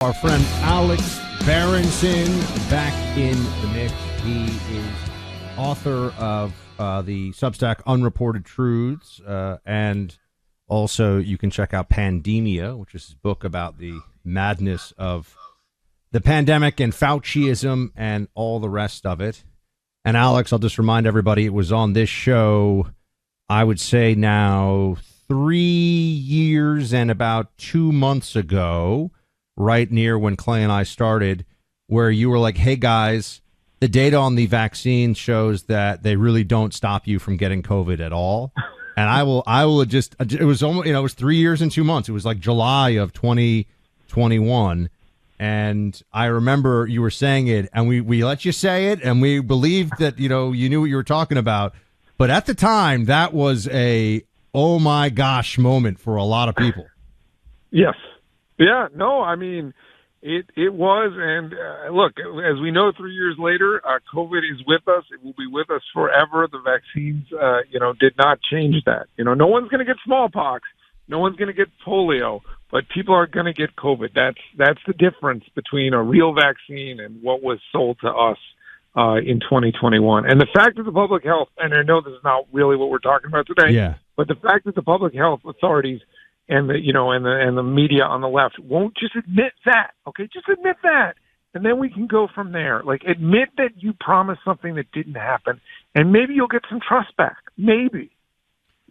Our friend Alex Berenson back in the mix. He is author of the Substack Unreported Truths, and also you can check out Pandemia, which is his book about the madness of the pandemic and Fauciism and all the rest of it. And Alex, I'll just remind everybody, it was on this show, I would say now 3 years and about 2 months ago, right near when Clay and I started, where you were like, hey guys, the data on the vaccine shows that they really don't stop you from getting COVID at all. And I will just, it was almost, it was 3 years and 2 months. It was like July of 2021. And I remember you were saying it, and we let you say it, and we believed that, you knew what you were talking about. But at the time, that was a, oh my gosh moment for a lot of people. Yes. Yeah, no, I mean, it was, and look, as we know, 3 years later, COVID is with us. It will be with us forever. The vaccines, did not change that. No one's going to get smallpox. No one's going to get polio, but people are going to get COVID. That's the difference between a real vaccine and what was sold to us in 2021. And the fact that the public health, and I know this is not really what we're talking about today, yeah, but the fact that the public health authorities and the media on the left won't just admit that. Okay, just admit that, and then we can go from there. Like, admit that you promised something that didn't happen, and maybe you'll get some trust back. Maybe.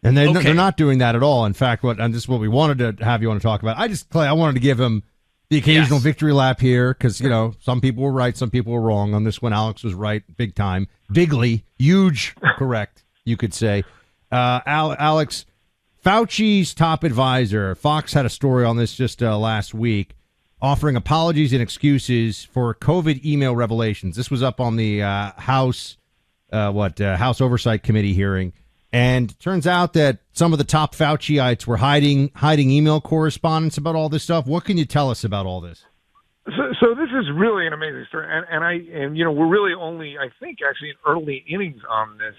And they're not doing that at all. In fact, this is what we wanted to have you on to talk about. Clay, I wanted to give him the occasional victory lap here because some people were right, some people were wrong on this one. Alex was right, big time, bigly, huge, correct. You could say, Alex. Fauci's top advisor, Fox had a story on this just last week, offering apologies and excuses for COVID email revelations. This was up on the House Oversight Committee hearing, and turns out that some of the top Fauciites were hiding email correspondence about all this stuff. What can you tell us about all this? So this is really an amazing story, and we're really only, I think, actually in early innings on this.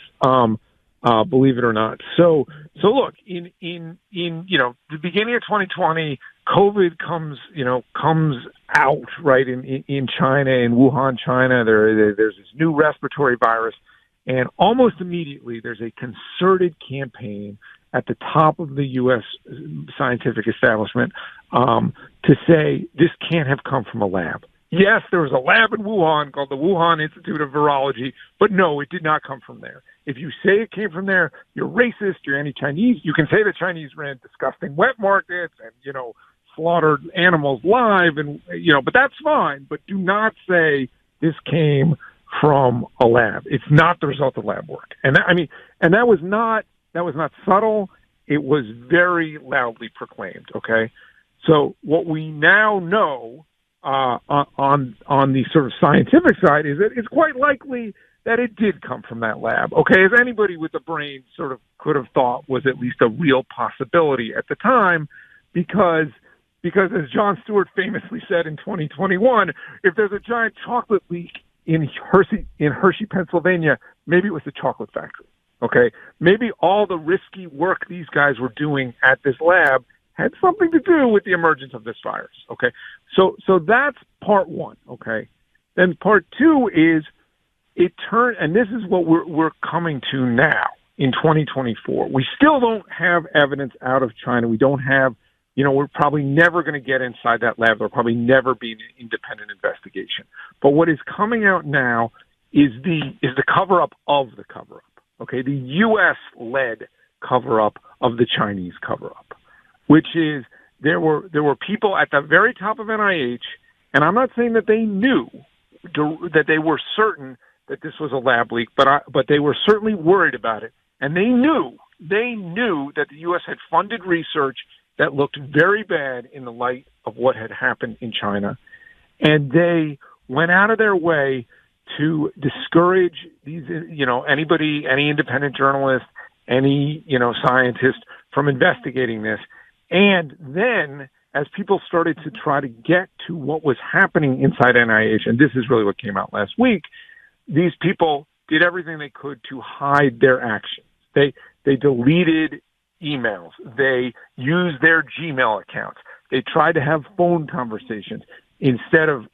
Believe it or not. So look, in the beginning of 2020, COVID comes out, right, in China, in Wuhan, China. There's this new respiratory virus, and almost immediately there's a concerted campaign at the top of the U.S. scientific establishment to say this can't have come from a lab. Yes, there was a lab in Wuhan called the Wuhan Institute of Virology, but no, it did not come from there. If you say it came from there, you're racist, you're anti-Chinese. You can say the Chinese ran disgusting wet markets and, slaughtered animals live, and, but that's fine. But do not say this came from a lab. It's not the result of lab work. And that was not subtle. It was very loudly proclaimed. Okay. So what we now know, on the sort of scientific side, is that it's quite likely that it did come from that lab. Okay, as anybody with a brain sort of could have thought was at least a real possibility at the time, because as Jon Stewart famously said in 2021, if there's a giant chocolate leak in Hershey, Pennsylvania, maybe it was the chocolate factory. Okay, maybe all the risky work these guys were doing at this lab had something to do with the emergence of this virus. Okay, so that's part one. Okay, then part two is it turned, and this is what we're coming to now in 2024. We still don't have evidence out of China. We don't have, we're probably never going to get inside that lab. There'll probably never be an independent investigation. But what is coming out now is the cover-up of the cover-up. Okay, the U.S.-led cover-up of the Chinese cover-up, which is there were people at the very top of NIH, and I'm not saying that they knew, that they were certain that this was a lab leak, but they were certainly worried about it, and they knew that the U.S. had funded research that looked very bad in the light of what had happened in China, and they went out of their way to discourage these, anybody, any independent journalist, any, scientist from investigating this. And then as people started to try to get to what was happening inside NIH, and this is really what came out last week, these people did everything they could to hide their actions. They deleted emails. They used their Gmail accounts. They tried to have phone conversations. instead of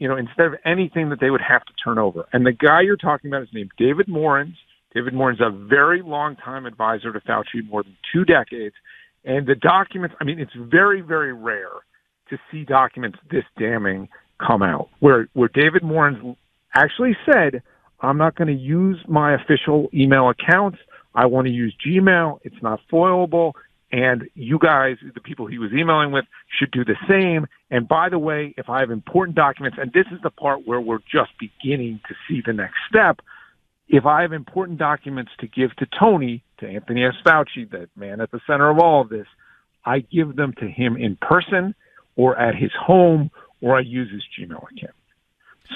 anything that they would have to turn over. And the guy you're talking about is named David Morens. David Morens is a very long-time advisor to Fauci, more than 2 decades. And the documents, I mean, it's very, very rare to see documents this damning come out, where David Morens actually said, I'm not going to use my official email accounts. I want to use Gmail. It's not foilable. And you guys, the people he was emailing with, should do the same. And by the way, if I have important documents, and this is the part where we're just beginning to see the next step, if I have important documents to give to Tony, to Anthony S. Fauci, the man at the center of all of this, I give them to him in person or at his home, or I use his Gmail account.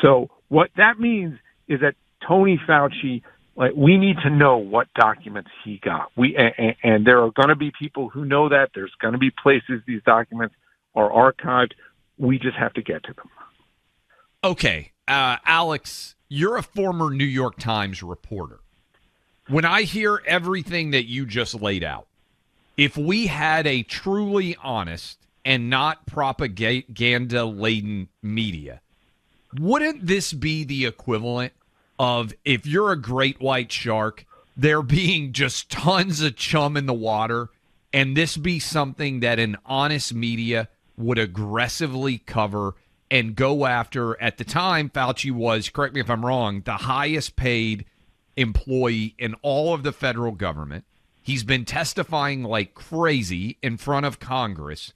So what that means is that Tony Fauci, like, we need to know what documents he got. And there are going to be people who know that. There's going to be places these documents are archived. We just have to get to them. Okay, Alex, you're a former New York Times reporter. When I hear everything that you just laid out, if we had a truly honest and not propaganda-laden media, wouldn't this be the equivalent of, if you're a great white shark, there being just tons of chum in the water, and this be something that an honest media would aggressively cover and go after? At the time, Fauci was, correct me if I'm wrong, the highest paid employee in all of the federal government. He's been testifying like crazy in front of Congress.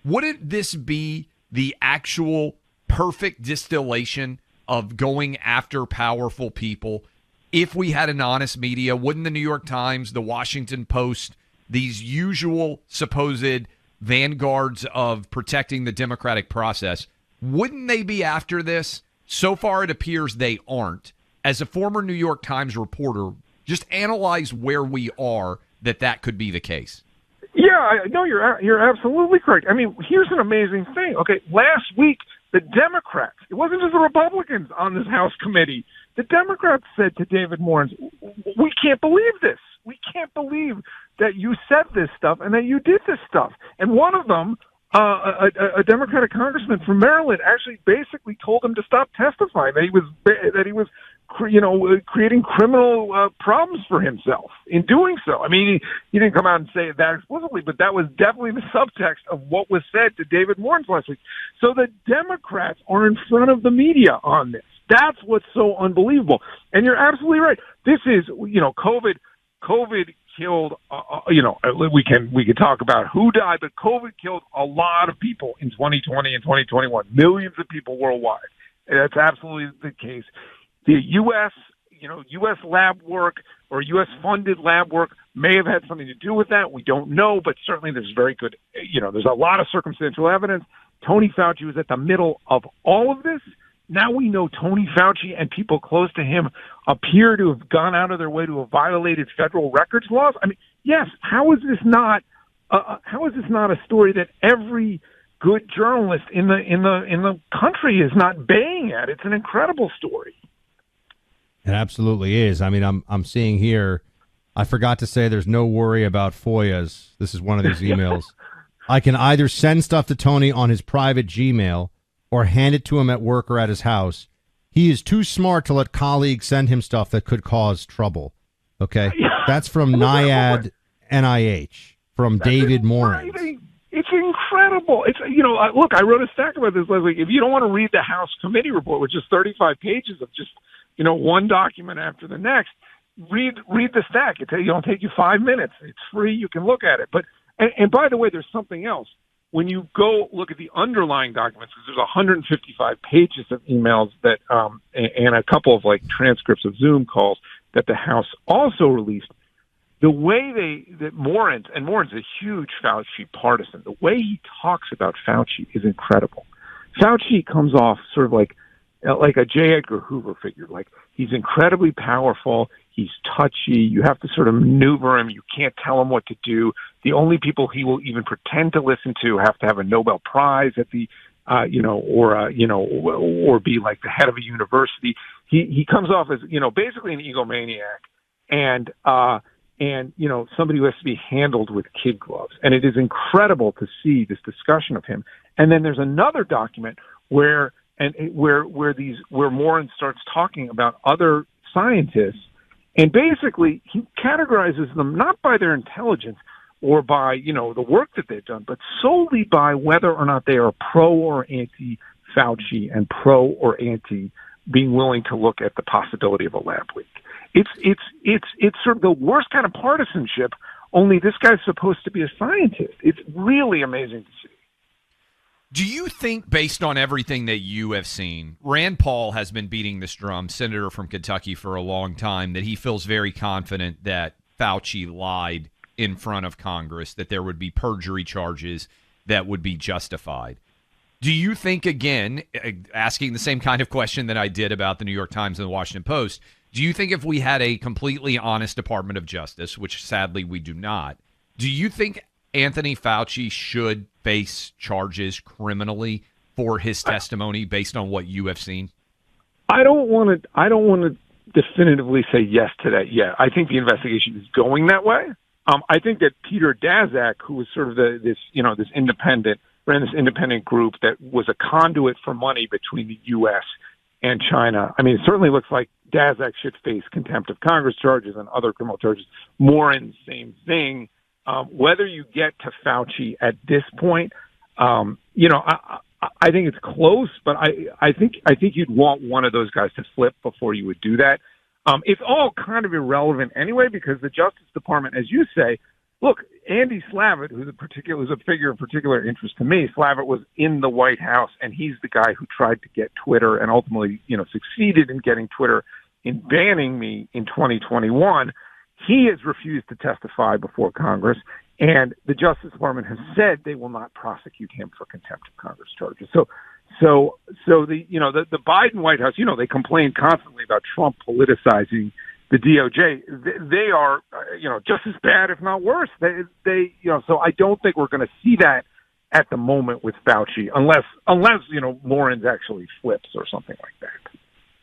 Wouldn't this be the actual perfect distillation of going after powerful people if we had an honest media? Wouldn't the New York Times, the Washington Post, these usual supposed vanguards of protecting the democratic process, wouldn't they be after this? So far, it appears they aren't. As a former New York Times reporter, just analyze where we are that could be the case. Yeah, no, you're absolutely correct. I mean, here's an amazing thing. Okay, last week, the Democrats, it wasn't just the Republicans on this House committee, the Democrats said to David Morens, we can't believe this. We can't believe that you said this stuff and that you did this stuff. And one of them, a Democratic congressman from Maryland, actually basically told him to stop testifying, that he was creating criminal problems for himself in doing so. I mean, he didn't come out and say it that explicitly, but that was definitely the subtext of what was said to David Morens last week. So the Democrats are in front of the media on this. That's what's so unbelievable. And you're absolutely right. This is, COVID killed, we can talk about who died, but COVID killed a lot of people in 2020 and 2021, millions of people worldwide. And that's absolutely the case. The U.S. lab work or U.S. funded lab work may have had something to do with that. We don't know, but certainly there's very good, there's a lot of circumstantial evidence. Tony Fauci was at the middle of all of this. Now we know Tony Fauci and people close to him appear to have gone out of their way to have violated federal records laws. I mean, yes, how is this not a story that every good journalist in the country is not baying at? It's an incredible story. It absolutely is. I mean, I'm seeing here, I forgot to say there's no worry about FOIAs. This is one of these emails. I can either send stuff to Tony on his private Gmail or hand it to him at work or at his house. He is too smart to let colleagues send him stuff that could cause trouble. Okay? That's from NIAID NIH, from David Morens. It's incredible. It's, look, I wrote a stack about this last week. If you don't want to read the House committee report, which is 35 pages of just, one document after the next, read the stack. It'll take you 5 minutes. It's free. You can look at it. But, and by the way, there's something else. When you go look at the underlying documents, because there's 155 pages of emails that, and a couple of transcripts of Zoom calls that the House also released, the way that Morens is a huge Fauci partisan, the way he talks about Fauci is incredible. Fauci comes off sort of like a J. Edgar Hoover figure. Like, he's incredibly powerful. He's touchy. You have to sort of maneuver him. You can't tell him what to do. The only people he will even pretend to listen to have to have a Nobel Prize at the, or be like the head of a university. He comes off as, basically an egomaniac and somebody who has to be handled with kid gloves. And it is incredible to see this discussion of him. And then there's another document where and where Morin starts talking about other scientists, and basically he categorizes them not by their intelligence or by the work that they've done, but solely by whether or not they are pro or anti Fauci and pro or anti being willing to look at the possibility of a lab leak. It's sort of the worst kind of partisanship. Only this guy's supposed to be a scientist. It's really amazing to see. Do you think, based on everything that you have seen, Rand Paul has been beating this drum, senator from Kentucky, for a long time, that he feels very confident that Fauci lied in front of Congress, that there would be perjury charges that would be justified? Do you think, again, asking the same kind of question that I did about the New York Times and the Washington Post, do you think if we had a completely honest Department of Justice, which sadly we do not, do you think Anthony Fauci should face charges criminally for his testimony based on what you have seen? I don't want to definitively say yes to that yet. I think the investigation is going that way. I think that Peter Daszak, who was sort of this independent group that was a conduit for money between the U.S. and China. I mean, it certainly looks like Daszak should face contempt of Congress charges and other criminal charges. Morin, same thing. Whether you get to Fauci at this point, I think it's close, but I think you'd want one of those guys to flip before you would do that. It's all kind of irrelevant anyway, because the Justice Department, as you say, look, Andy Slavitt, who's a figure of particular interest to me. Slavitt was in the White House, and he's the guy who tried to get Twitter and ultimately, succeeded in getting Twitter in banning me in 2021. He has refused to testify before Congress, and the Justice Department has said they will not prosecute him for contempt of Congress charges. So the Biden White House, they complain constantly about Trump politicizing the DOJ. They are, just as bad, if not worse. So I don't think we're going to see that at the moment with Fauci, unless Morin's actually flips or something like that.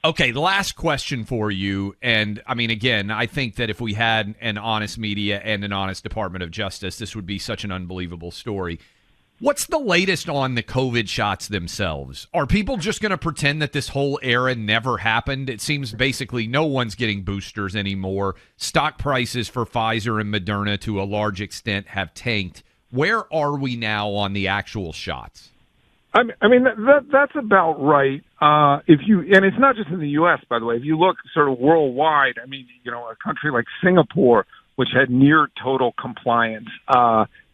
Okay, the last question for you, and I mean, again, I think that if we had an honest media and an honest Department of Justice, this would be such an unbelievable story. What's the latest on the COVID shots themselves? Are people just going to pretend that this whole era never happened? It seems basically no one's getting boosters anymore. Stock prices for Pfizer and Moderna, to a large extent, have tanked. Where are we now on the actual shots? I mean that's about right. And it's not just in the U.S., by the way. If you look sort of worldwide, I mean, a country like Singapore, which had near total compliance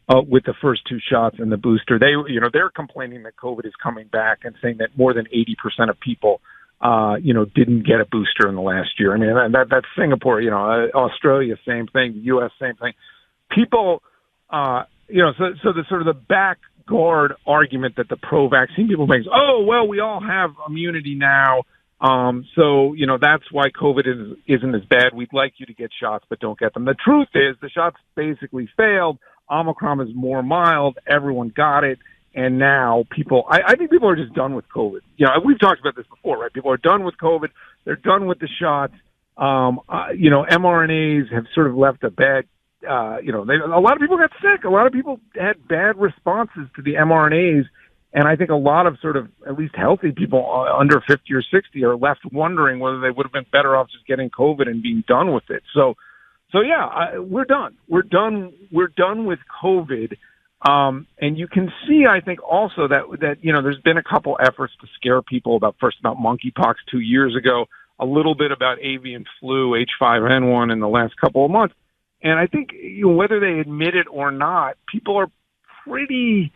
with the first two shots and the booster, they're complaining that COVID is coming back and saying that more than 80% of people, didn't get a booster in the last year. I mean, that's Singapore. Australia, same thing. The U.S., same thing. People, so the sort of the back guard argument that the pro-vaccine people make, we all have immunity now, so that's why COVID isn't as bad. We'd like you to get shots, but don't get them. The truth is the shots basically failed. Omicron is more mild. Everyone got it, and now I think people are just done with COVID. We've talked about this before, right? People are done with COVID. They're done with the shots. mRNAs have sort of left a bad. A lot of people got sick. A lot of people had bad responses to the mRNAs, and I think a lot of sort of at least healthy people under 50 or 60 are left wondering whether they would have been better off just getting COVID and being done with it. So yeah, we're done. We're done with COVID. And you can see, I think, also that there's been a couple efforts to scare people about monkeypox 2 years ago, a little bit about avian flu, H5N1 in the last couple of months. And I think whether they admit it or not, people are pretty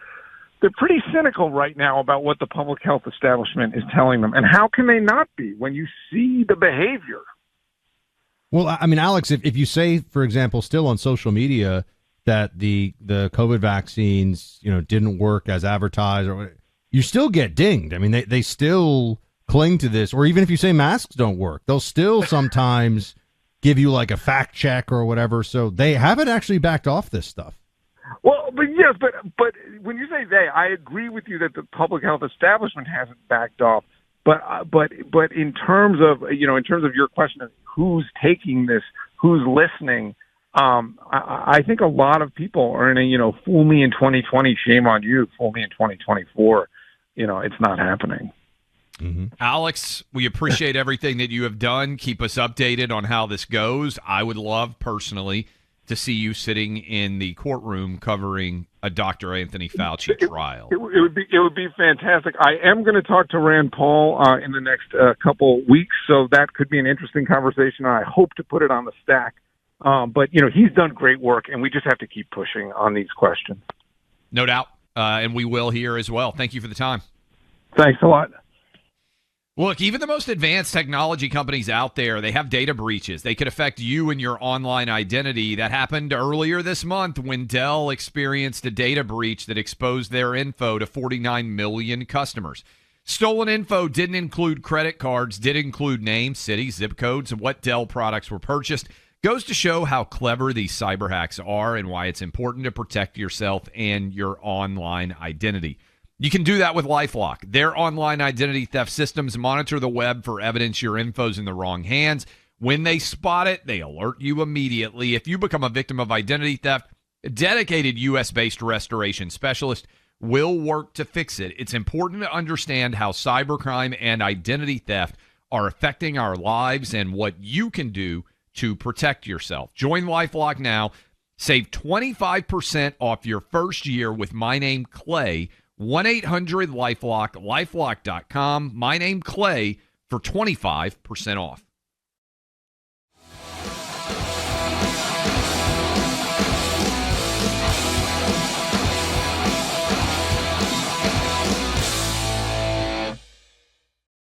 cynical right now about what the public health establishment is telling them. And how can they not be when you see the behavior? Well, I mean, Alex, if you say, for example, still on social media that the COVID vaccines, didn't work as advertised, or you still get dinged. I mean, they still cling to this. Or even if you say masks don't work, they'll still sometimes give you like a fact check or whatever. So they haven't actually backed off this stuff. Well, but yes, but when you say they, I agree with you that the public health establishment hasn't backed off. But in terms of your question of who's taking this, who's listening, I think a lot of people are in a fool me in 2020, shame on you, fool me in 2024. It's not happening. Alex, we appreciate everything that you have done. Keep us updated on how this goes. I would love, personally, to see you sitting in the courtroom covering a Dr. Anthony Fauci trial. It would be fantastic. I am going to talk to Rand Paul in the next couple weeks, so that could be an interesting conversation. I hope to put it on the stack. But, he's done great work, and we just have to keep pushing on these questions. No doubt, and we will here as well. Thank you for the time. Thanks a lot. Look, even the most advanced technology companies out there, they have data breaches. They could affect you and your online identity. That happened earlier this month when Dell experienced a data breach that exposed their info to 49 million customers. Stolen info didn't include credit cards, did include names, cities, zip codes, and what Dell products were purchased. Goes to show how clever these cyber hacks are and why it's important to protect yourself and your online identity. You can do that with LifeLock. Their online identity theft systems monitor the web for evidence your info's in the wrong hands. When they spot it, they alert you immediately. If you become a victim of identity theft, a dedicated U.S.-based restoration specialist will work to fix it. It's important to understand how cybercrime and identity theft are affecting our lives and what you can do to protect yourself. Join LifeLock now. Save 25% off your first year with my name, Clay. 1-800-LifeLock, lifelock.com. My name, Clay, for 25% off.